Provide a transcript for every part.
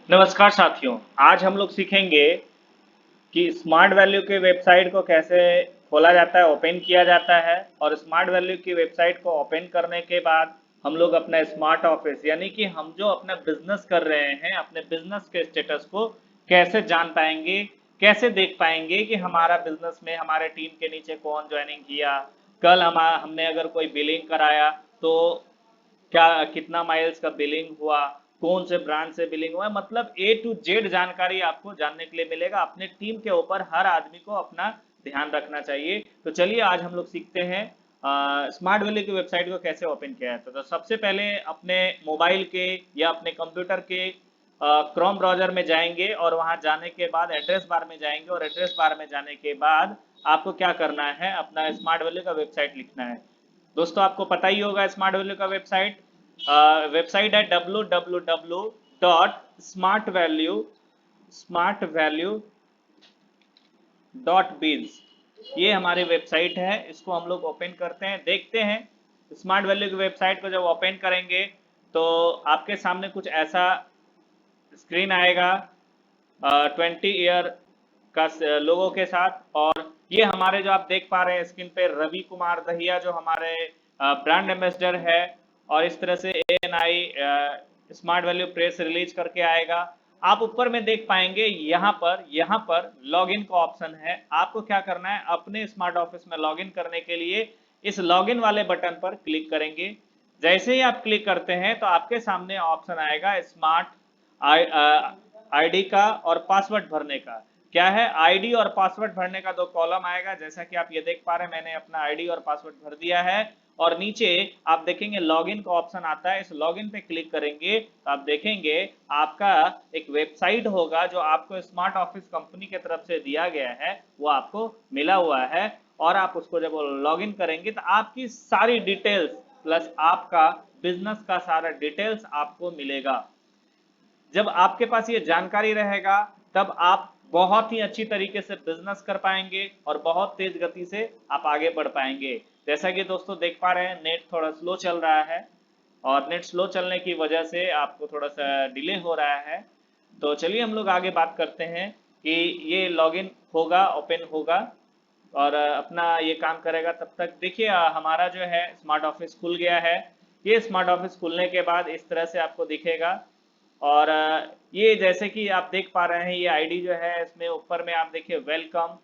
नमस्कार साथियों। आज हम लोग सीखेंगे कि स्मार्ट वैल्यू के वेबसाइट को कैसे खोला जाता है, ओपन किया जाता है। और स्मार्ट वैल्यू की वेबसाइट को ओपन करने के बाद हम लोग अपना स्मार्ट ऑफिस यानी कि हम जो अपना बिजनेस कर रहे हैं, अपने बिजनेस के स्टेटस को कैसे जान पाएंगे, कैसे देख पाएंगे कि हमारा बिजनेस में हमारे टीम के नीचे कौन ज्वाइनिंग किया, कल हमने अगर कोई बिलिंग कराया तो क्या कितना माइल्स का बिलिंग हुआ, कौन से ब्रांड से बिलिंग हुआ, मतलब ए टू जेड जानकारी आपको जानने के लिए मिलेगा। अपने टीम के ऊपर हर आदमी को अपना ध्यान रखना चाहिए। तो चलिए आज हम लोग सीखते हैं स्मार्ट वैल्यू की वेबसाइट को कैसे ओपन किया जाता है। तो सबसे पहले अपने मोबाइल के या अपने कंप्यूटर के क्रोम ब्राउजर में जाएंगे और वहां जाने के बाद एड्रेस बार में जाएंगे और एड्रेस बार में जाने के बाद आपको क्या करना है, अपना स्मार्ट वैल्यू का वेबसाइट लिखना है। दोस्तों आपको पता ही होगा स्मार्ट वैल्यू का वेबसाइट वेबसाइट है www.smartvalue.biz। ये हमारी वेबसाइट है, इसको हम लोग ओपन करते हैं, देखते हैं। स्मार्ट वैल्यू की वेबसाइट को जब ओपन करेंगे तो आपके सामने कुछ ऐसा स्क्रीन आएगा 20 ईयर का लोगों के साथ। और ये हमारे जो आप देख पा रहे हैं स्क्रीन पे, रवि कुमार दहिया जो हमारे ब्रांड एम्बेसडर है। और इस तरह से ANI smart value press release करके आएगा। आप ऊपर में देख पाएंगे यहाँ पर लॉगिन का ऑप्शन है। आपको क्या करना है, अपने स्मार्ट ऑफिस में लॉगिन करने के लिए इस लॉगिन वाले बटन पर क्लिक करेंगे। जैसे ही आप क्लिक करते हैं तो आपके सामने ऑप्शन आएगा स्मार्ट आईडी का और पासवर्ड भरने का। क्या है, आईडी और पासवर्ड भरने का दो कॉलम आएगा। जैसा कि आप ये देख पा रहे हैं, मैंने अपना आईडी और पासवर्ड भर दिया है। और नीचे आप देखेंगे लॉगिन का ऑप्शन आता है, इस लॉगिन पे क्लिक करेंगे तो आप देखेंगे आपका एक वेबसाइट होगा जो आपको स्मार्ट ऑफिस कंपनी की तरफ से दिया गया है, वो आपको मिला हुआ है। और आप उसको जब लॉगिन करेंगे तो आपकी सारी डिटेल्स प्लस आपका बिजनेस का सारा डिटेल्स आपको मिलेगा। जब आपके पास ये जानकारी रहेगा तब आप बहुत ही अच्छी तरीके से बिजनेस कर पाएंगे और बहुत तेज गति से आप आगे बढ़ पाएंगे। जैसा कि दोस्तों देख पा रहे हैं, नेट थोड़ा स्लो चल रहा है और नेट स्लो चलने की वजह से आपको थोड़ा सा डिले हो रहा है। तो चलिए हम लोग आगे बात करते हैं कि ये लॉगिन होगा, ओपन होगा और अपना ये काम करेगा। तब तक देखिए हमारा जो है स्मार्ट ऑफिस खुल गया है। ये स्मार्ट ऑफिस खुलने के बाद इस तरह से आपको दिखेगा। और ये जैसे कि आप देख पा रहे हैं, ये आईडी जो है इसमें ऊपर में आप देखिए welcome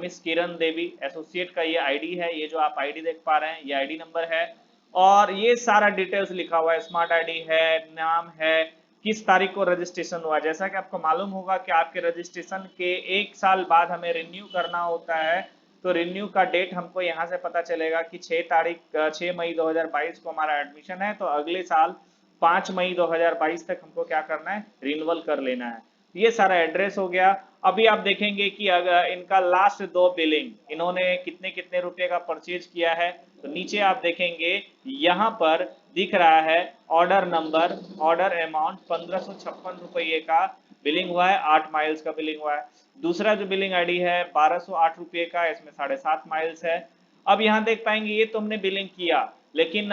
miss Kiran Devi associate का ये आईडी है। ये जो आप आईडी देख पा रहे हैं ये आईडी नंबर है। और ये सारा डिटेल्स लिखा हुआ है, स्मार्ट आईडी है, नाम है, किस तारीख को रजिस्ट्रेशन हुआ। जैसा कि आपको मालूम होगा कि आपके रजिस्ट्रेशन के 1 साल बाद हमें रिन्यू करना होता है। तो रिन्यू का डेट हमको यहाँ से पता चलेगा कि 6 मई 2022 को हमारा एडमिशन है, तो अगले साल 5 मई 2022 तक हमको क्या करना है, रिन्यूअल कर लेना है। ये सारा एड्रेस हो गया। अभी आप देखेंगे कि अगर इनका लास्ट 2 बिलिंग इन्होंने कितने कितने रुपए का परचेज किया है, तो नीचे आप देखेंगे यहाँ पर दिख रहा है ऑर्डर नंबर, ऑर्डर अमाउंट 1556 रुपये का बिलिंग हुआ है, 8 माइल्स का बिलिंग हुआ है। दूसरा जो बिलिंग आईडी है 1208 रुपये का, इसमें 7.5 माइल्स है। अब यहाँ देख पाएंगे ये तो हमने बिलिंग किया, लेकिन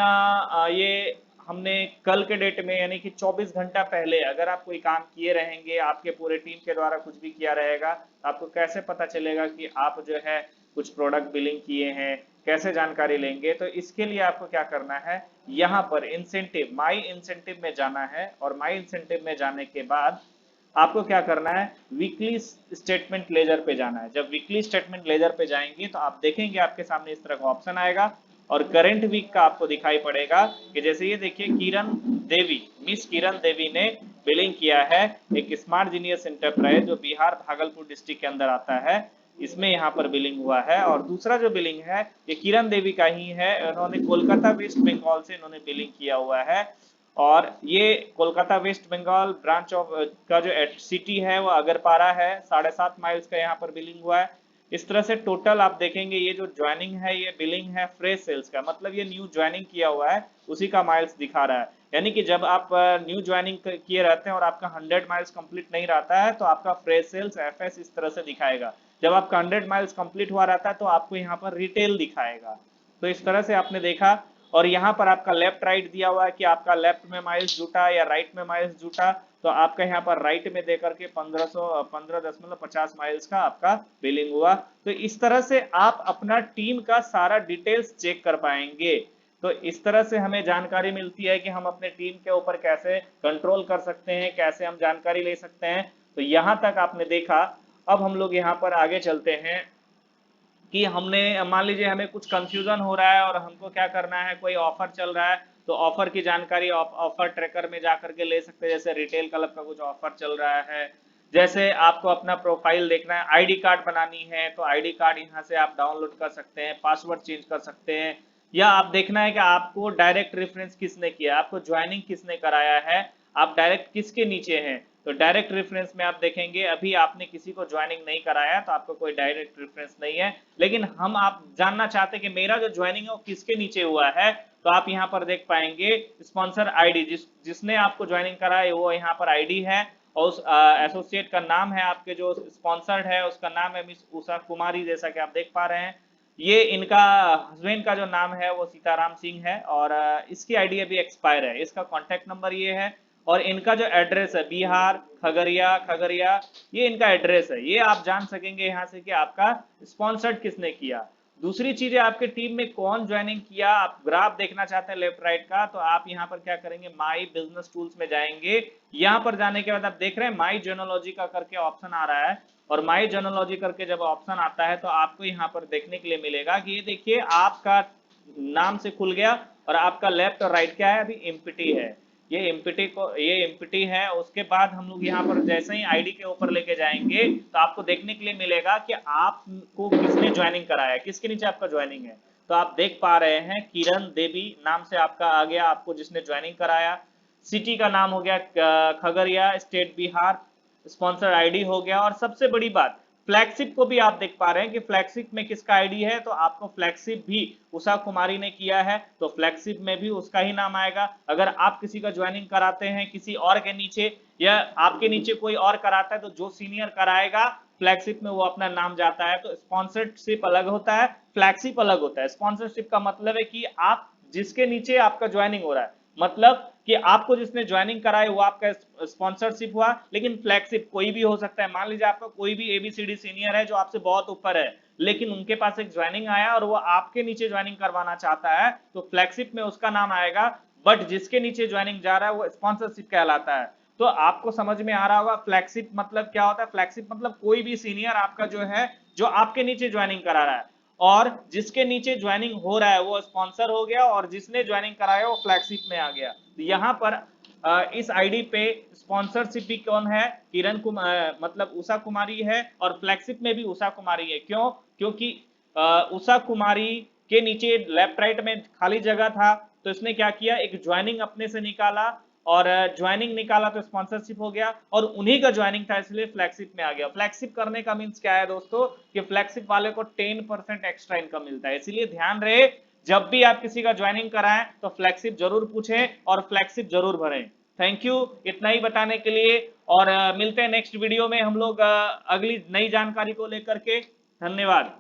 ये हमने कल के डेट में यानी कि 24 घंटा पहले अगर आप कोई काम किए रहेंगे, आपके पूरे टीम के द्वारा कुछ भी किया रहेगा, तो आपको कैसे पता चलेगा कि आप जो है कुछ प्रोडक्ट बिलिंग किए हैं, कैसे जानकारी लेंगे। तो इसके लिए आपको क्या करना है, यहाँ पर इंसेंटिव माई इंसेंटिव में जाना है। और माई इंसेंटिव में जाने के बाद आपको क्या करना है, वीकली स्टेटमेंट लेजर पे जाना है। जब वीकली स्टेटमेंट लेजर पे जाएंगे तो आप देखेंगे आपके सामने इस तरह का ऑप्शन आएगा और करंट वीक का आपको दिखाई पड़ेगा कि जैसे ये देखिए किरण देवी, मिस किरण देवी ने बिलिंग किया है एक स्मार्ट जीनियस एंटरप्राइज जो बिहार भागलपुर डिस्ट्रिक्ट के अंदर आता है, इसमें यहाँ पर बिलिंग हुआ है। और दूसरा जो बिलिंग है ये किरण देवी का ही है, उन्होंने कोलकाता वेस्ट बंगाल से इन्होंने बिलिंग किया हुआ है। और ये Kolkata West Bengal branch of का जो सिटी है वो अगरपारा है, 7.5 माइल्स का यहाँ पर बिलिंग हुआ है। इस तरह से टोटल आप देखेंगे ये जो ज्वाइनिंग है ये बिलिंग है फ्रेश सेल्स का, मतलब ये न्यू ज्वाइनिंग किया हुआ है उसी का माइल्स दिखा रहा है। यानी कि जब आप न्यू ज्वाइनिंग किए रहते हैं और आपका 100 माइल्स कंप्लीट नहीं रहता है तो आपका फ्रेश सेल्स FS इस तरह से दिखाएगा। जब आपका 100 माइल्स कंप्लीट हुआ रहता है तो आपको यहाँ पर रिटेल दिखाएगा। तो इस तरह से आपने देखा। और यहाँ पर आपका लेफ्ट राइट दिया हुआ है कि आपका लेफ्ट में माइल्स जुटा या राइट में माइल्स जुटा, तो आपका यहाँ पर राइट में देकर के 15.50 माइल्स का आपका बिलिंग हुआ। तो इस तरह से आप अपना टीम का सारा डिटेल्स चेक कर पाएंगे। तो इस तरह से हमें जानकारी मिलती है कि हम अपने टीम के ऊपर कैसे कंट्रोल कर सकते हैं, कैसे हम जानकारी ले सकते हैं। तो यहाँ तक आपने देखा। अब हम लोग यहाँ पर आगे चलते हैं कि हमने मान लीजिए हमें कुछ कंफ्यूजन हो रहा है और हमको क्या करना है, कोई ऑफर चल रहा है तो ऑफर की जानकारी ऑफर ट्रैकर में जाकर के ले सकते हैं। जैसे रिटेल क्लब का कुछ ऑफर चल रहा है, जैसे आपको अपना प्रोफाइल देखना है, आईडी कार्ड बनानी है तो आईडी कार्ड यहाँ से आप डाउनलोड कर सकते हैं, पासवर्ड चेंज कर सकते हैं, या आप देखना है कि आपको डायरेक्ट रेफरेंस किसने किया, आपको ज्वाइनिंग किसने कराया है, आप डायरेक्ट किसके नीचे हैं। तो डायरेक्ट रेफरेंस में आप देखेंगे अभी आपने किसी को ज्वाइनिंग नहीं कराया तो आपको कोई डायरेक्ट रेफरेंस नहीं है। लेकिन हम आप जानना चाहते हैं कि मेरा जो ज्वाइनिंग है वो किसके नीचे हुआ है, तो आप यहाँ पर देख पाएंगे स्पॉन्सर आईडी, जिसने आपको ज्वाइनिंग कराया वो यहाँ पर आईडी है, और उस एसोसिएट का नाम है, आपके जो स्पॉन्सर्ड है उसका नाम है मिस उषा कुमारी, जैसा कि आप देख पा रहे हैं। ये इनका हस्बैंड का जो नाम है वो सीताराम सिंह है, और इसकी आईडी अभी एक्सपायर है। इसका कॉन्टेक्ट नंबर ये है, और इनका जो एड्रेस है बिहार खगड़िया, ये इनका एड्रेस है। ये आप जान सकेंगे यहाँ से कि आपका स्पॉन्सर्ड किसने किया। दूसरी चीज है आपके टीम में कौन ज्वाइनिंग किया। आप ग्राफ देखना चाहते हैं लेफ्ट राइट का, तो आप यहाँ पर क्या करेंगे, माई बिजनेस टूल्स में जाएंगे। यहाँ पर जाने के बाद आप देख रहे हैं माई जेनोलॉजी का करके ऑप्शन आ रहा है, और माई जेनोलॉजी करके जब ऑप्शन आता है तो आपको यहाँ पर देखने के लिए मिलेगा कि ये देखिए आपका नाम से खुल गया, और आपका लेफ्ट और राइट क्या है, अभी एम्प्टी है। ये एम्प्टी है। उसके बाद हम लोग यहाँ पर जैसे ही आईडी के ऊपर लेके जाएंगे तो आपको देखने के लिए मिलेगा कि आपको किसने ज्वाइनिंग कराया, किसके नीचे आपका ज्वाइनिंग है। तो आप देख पा रहे हैं किरण देवी नाम से आपका आ गया, आपको जिसने ज्वाइनिंग कराया। सिटी का नाम हो गया Khagaria, state Bihar, sponsor ID हो गया। और सबसे बड़ी बात, फ्लैगशिप को भी आप देख पा रहे हैं कि फ्लैगशिप में किसका आईडी है, तो आपको फ्लैगशिप भी उषा कुमारी ने किया है तो फ्लैगशिप में भी उसका ही नाम आएगा। अगर आप किसी का ज्वाइनिंग कराते हैं किसी और के नीचे, या आपके नीचे कोई और कराता है, तो जो सीनियर कराएगा फ्लैगशिप में वो अपना नाम जाता है। तो स्पॉन्सरशिप अलग होता है, फ्लैगशिप अलग होता है। स्पॉन्सरशिप का मतलब है कि आप जिसके नीचे आपका ज्वाइनिंग हो रहा है, मतलब कि आपको जिसने ज्वाइनिंग कराई वो आपका स्पॉन्सरशिप हुआ। लेकिन फ्लैगशिप कोई भी हो सकता है। मान लीजिए आपका कोई भी एबीसीडी सीनियर है जो आपसे बहुत ऊपर है, लेकिन उनके पास एक ज्वाइनिंग आया और वो आपके नीचे ज्वाइनिंग करवाना चाहता है, तो फ्लैगशिप में उसका नाम आएगा। बट जिसके नीचे ज्वाइनिंग जा रहा है वो स्पॉन्सरशिप कहलाता है। तो आपको समझ में आ रहा होगा फ्लैगशिप मतलब क्या होता है। फ्लैगशिप मतलब कोई भी सीनियर आपका जो है, जो आपके नीचे ज्वाइनिंग करा रहा है, और जिसके नीचे ज्वाइनिंग हो रहा है वो स्पॉन्सर हो गया, और जिसने ज्वाइनिंग कराया वो फ्लैगशिप में आ गया। तो यहाँ पर इस आईडी पे स्पॉन्सरशिप भी कौन है, किरण मतलब उषा कुमारी है, और फ्लैगशिप में भी उषा कुमारी है। क्यों? क्योंकि उषा कुमारी के नीचे लेफ्ट राइट में खाली जगह था, तो इसने क्या किया, एक ज्वाइनिंग अपने से निकाला, और ज्वाइनिंग निकाला तो स्पॉन्सरशिप हो गया, और उन्हीं का ज्वाइनिंग था इसलिए फ्लैगशिप में आ गया। फ्लैगशिप करने का मींस क्या है दोस्तों, कि फ्लैगशिप वाले को 10% एक्स्ट्रा इनकम मिलता है। इसलिए ध्यान रहे, जब भी आप किसी का ज्वाइनिंग कराएं तो फ्लैगशिप जरूर पूछें और फ्लैगशिप जरूर भरें। थैंक यू इतना ही बताने के लिए, और मिलते हैं नेक्स्ट वीडियो में हम लोग अगली नई जानकारी को लेकर के। धन्यवाद।